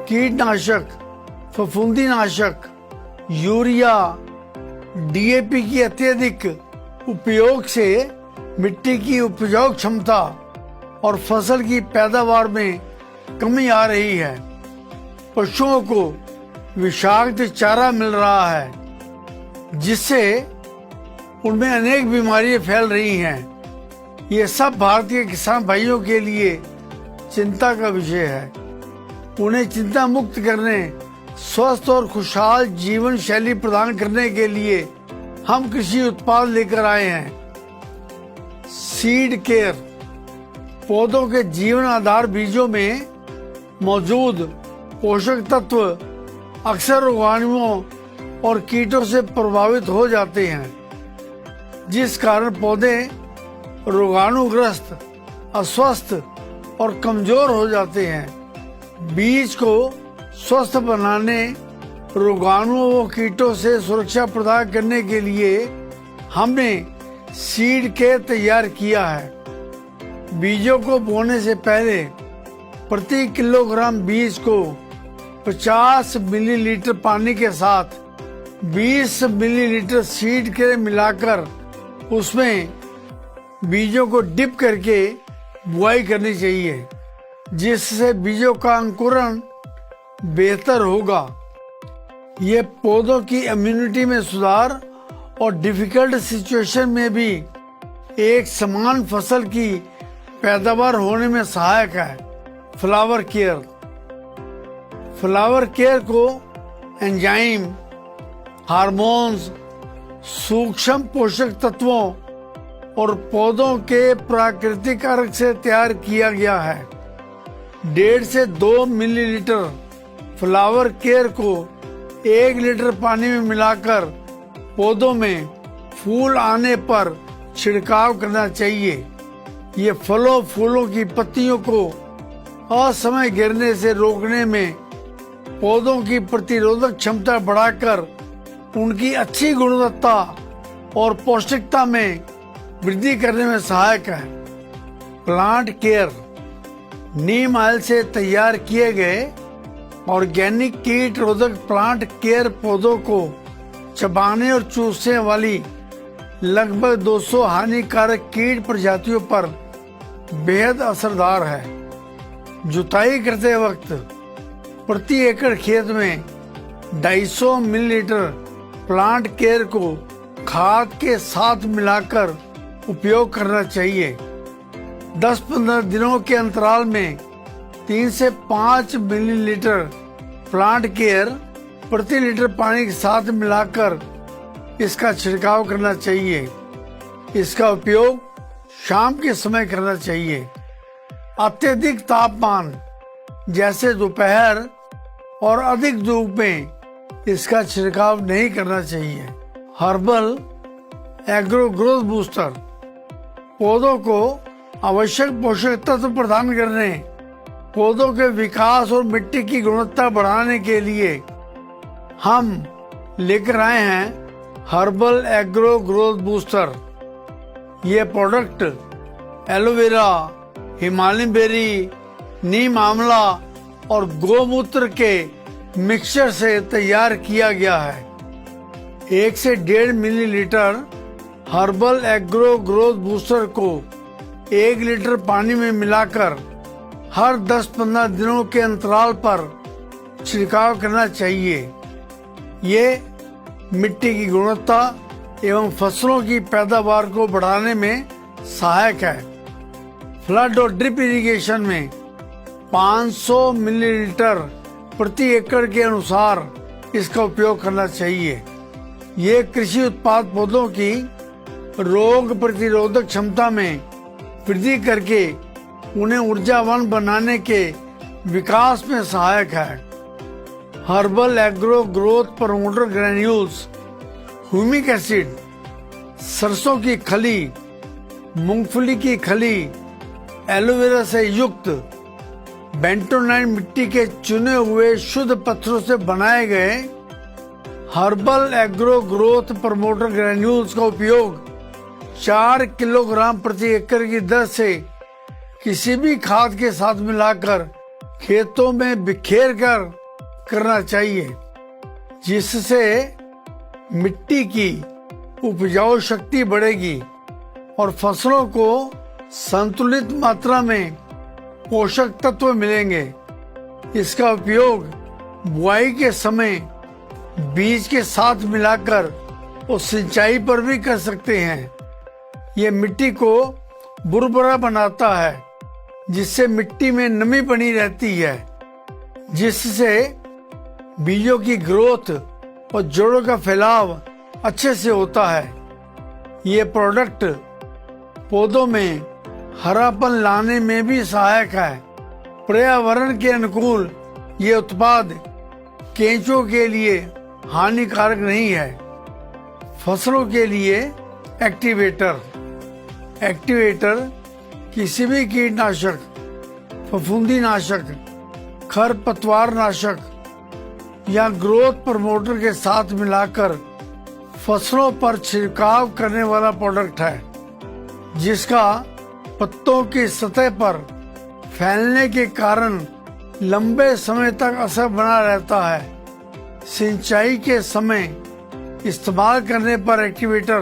कीटनाशक, फफूंदीनाशक, urea, DAP की अत्यधिक उपयोग से मिट्टी की उपजाऊ क्षमता और फसल की पैदावार में कमी आ रही है। पशुओं को विषाक्त चारा मिल रहा है जिससे उनमें अनेक बीमारियां फैल रही हैं। ये सब भारतीय किसान भाइयों के लिए चिंता का विषय है। उन्हें चिंता मुक्त करने, स्वस्थ और खुशहाल जीवन शैली प्रदान करने के लिए हम कृषि उत्पाद लेकर आए हैं। सीड केयर, पौधों के जीवन आधार बीजों में मौजूद पोषक तत्व अक्सर रोगाणुओं और कीटों से प्रभावित हो जाते हैं, जिस कारण पौधे रोगाणुग्रस्त, अस्वस्थ और कमजोर हो जाते हैं। बीज को स्वस्थ बनाने, रोगाणुओं व कीटों से सुरक्षा प्रदान करने के लिए हमने सीड केयर तैयार किया है। बीजों को बोने से पहले प्रति किलोग्राम बीज को 50 मिलीलीटर पानी के साथ 20 मिलीलीटर सीड केयर मिलाकर उसमें बीजों को डिप करके बुआई करनी चाहिए, जिससे बीजों का अंकुरण बेहतर होगा। ये पौधों की इम्यूनिटी में सुधार और डिफिकल्ट सिचुएशन में भी एक समान फसल की पैदावार होने में सहायक है। फ्लावर केयर, फ्लावर केयर को एंजाइम, हार्मोन्स, सूक्ष्म पोषक तत्वों और पौधों के प्राकृतिक अर्क से तैयार किया गया है। 1.5 से 2 मिलीलीटर फ्लावर केयर को 1 लीटर पानी में मिलाकर पौधों में फूल आने पर छिड़काव करना चाहिए। ये फलों फूलों की पत्तियों को असमय गिरने से रोकने में, पौधों की प्रतिरोधक क्षमता बढ़ाकर उनकी अच्छी गुणवत्ता और पौष्टिकता में वृद्धि करने में सहायक है। प्लांट केयर, नीम ऑयल से तैयार किए गए ऑर्गेनिक कीट रोधक प्लांट केयर पौधों को चबाने और चूसने वाली लगभग 200 हानिकारक कीट प्रजातियों पर बेहद असरदार है। जुताई करते वक्त प्रति एकड़ खेत में 250 मिलीलीटर प्लांट केयर को खाद के साथ मिलाकर उपयोग करना चाहिए। 10-15 दिनों के अंतराल में 3 से 5 मिलीलीटर प्लांट केयर प्रति लीटर पानी के साथ मिलाकर इसका छिड़काव करना चाहिए। इसका उपयोग शाम के समय करना चाहिए। अत्यधिक तापमान जैसे दोपहर और अधिक धूप में इसका छिड़काव नहीं करना चाहिए। हर्बल एग्रो ग्रोथ बूस्टर, पौधों को आवश्यक पोषक तत्व प्रदान करने, पौधों के विकास और मिट्टी की गुणवत्ता बढ़ाने के लिए हम लेकर आए हैं हर्बल एग्रो ग्रोथ बूस्टर। ये प्रोडक्ट एलोवेरा, हिमालयन बेरी, नीम आंवला और गोमूत्र के मिक्सचर से तैयार किया गया है। 1 से 1.5 millilitre herbal agro growth booster को 1 लीटर पानी में मिलाकर हर 10-15 दिनों के अंतराल पर छिड़काव करना चाहिए। ये मिट्टी की गुणवत्ता एवं फसलों की पैदावार को बढ़ाने में सहायक है। फ्लड और ड्रिप इरिगेशन में 500 मिलीलीटर प्रति एकड़ के अनुसार इसका उपयोग करना चाहिए। ये कृषि उत्पाद पौधों की रोग प्रतिरोधक क्षमता में वृद्धि करके उन्हें ऊर्जावान बनाने के विकास में सहायक है। Herbal agro growth promoter granules, humic acid, सरसों की खली, मूंगफली की खली, एलोवेरा से युक्त बेंटोनाइट मिट्टी के चुने हुए शुद्ध पत्थरों से बनाए गए herbal agro growth promoter granules का उपयोग 4 किलोग्राम प्रति एकड़ की दर से किसी भी खाद के साथ मिलाकर खेतों में बिखेर कर करना चाहिए, जिससे मिट्टी की उपजाऊ शक्ति बढ़ेगी और फसलों को संतुलित मात्रा में पोषक तत्व मिलेंगे। इसका उपयोग बुआई के समय बीज के साथ मिलाकर और सिंचाई पर भी कर सकते हैं। ये मिट्टी को बुरबुरा बनाता है, जिससे मिट्टी में नमी बनी रहती है, जिससे बीजों की ग्रोथ और जड़ों का फैलाव अच्छे से होता है। ये प्रोडक्ट पौधों में हरापन लाने में भी सहायक है। पर्यावरण के अनुकूल ये उत्पाद केंचुओं के लिए हानिकारक नहीं है। फसलों के लिए एक्टिवेटर किसी भी कीटनाशक, फफूंदीनाशक, खरपतवार नाशक या ग्रोथ प्रमोटर के साथ मिलाकर फसलों पर छिड़काव करने वाला प्रोडक्ट है, जिसका पत्तों की सतह पर फैलने के कारण लंबे समय तक असर बना रहता है। सिंचाई के समय इस्तेमाल करने पर एक्टिवेटर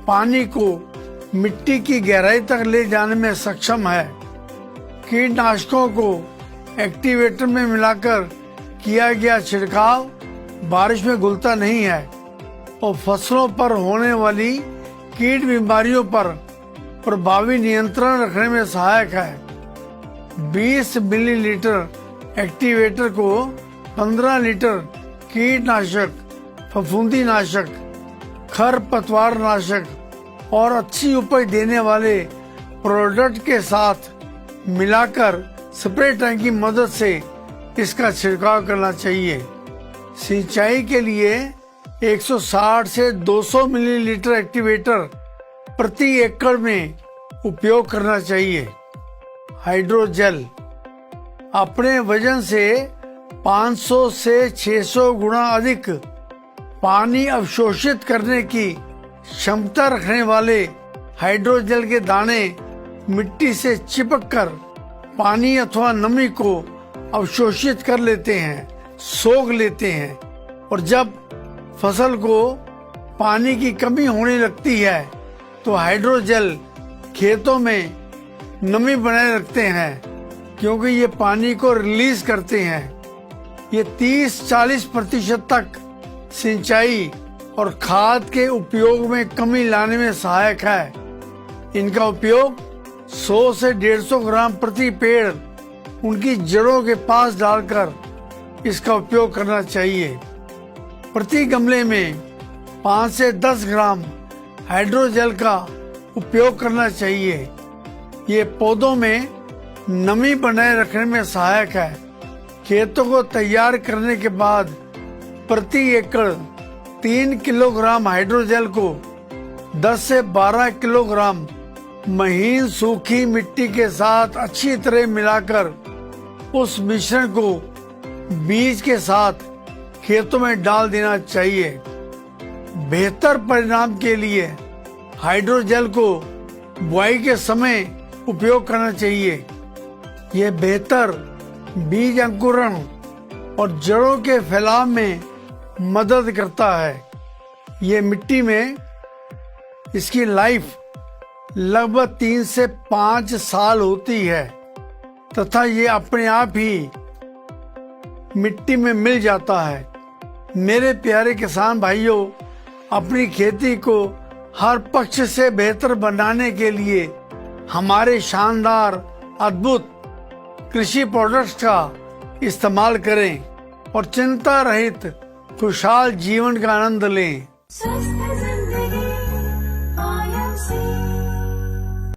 पानी को मिट्टी की गहराई तक ले जाने में सक्षम है। कीटनाशकों को एक्टिवेटर में मिलाकर किया गया छिड़काव बारिश में घुलता नहीं है और फसलों पर होने वाली कीट बीमारियों पर प्रभावी नियंत्रण रखने में सहायक है। 20 मिलीलीटर एक्टिवेटर को 15 लीटर कीटनाशक, फफूंदीनाशक, खरपतवार नाशक और अच्छी उपज देने वाले प्रोडक्ट के साथ मिलाकर स्प्रे टैंक की मदद से इसका छिड़काव करना चाहिए। सिंचाई के लिए 160 से 200 मिलीलीटर एक्टिवेटर प्रति एकड़ में उपयोग करना चाहिए। हाइड्रोजेल अपने वजन से 500 से 600 गुना अधिक पानी अवशोषित करने की क्षमता रखने वाले हाइड्रोजेल के दाने मिट्टी से चिपककर पानी अथवा नमी को अवशोषित कर लेते हैं, सोख लेते हैं, और जब फसल को पानी की कमी होने लगती है तो हाइड्रोजेल खेतों में नमी बनाए रखते हैं, क्योंकि ये पानी को रिलीज करते हैं। ये 30-40% तक सिंचाई और खाद के उपयोग में कमी लाने में सहायक है। इनका उपयोग 100 से 150 ग्राम प्रति पेड़ उनकी जड़ों के पास डालकर इसका उपयोग करना चाहिए। प्रति गमले में 5 से 10 ग्राम हाइड्रोजेल का उपयोग करना चाहिए। ये पौधों में नमी बनाए रखने में सहायक है। खेतों को तैयार करने के बाद प्रति एकड़ 3 किलोग्राम हाइड्रोजेल को 10 से 12 किलोग्राम महीन सूखी मिट्टी के साथ अच्छी तरह मिलाकर उस मिश्रण को बीज के साथ खेतों में डाल देना चाहिए। बेहतर परिणाम के लिए हाइड्रोजेल को बुआई के समय उपयोग करना चाहिए। यह बेहतर बीज अंकुरण और जड़ों के फैलाव में मदद करता है। ये मिट्टी में इसकी लाइफ लगभग 3 से 5 साल होती है तथा ये अपने आप ही मिट्टी में मिल जाता है। मेरे प्यारे किसान भाइयों, अपनी खेती को हर पक्ष से बेहतर बनाने के लिए हमारे शानदार अद्भुत कृषि प्रोडक्ट्स का इस्तेमाल करें और चिंता रहित खुशहाल जीवन का आनंद लें।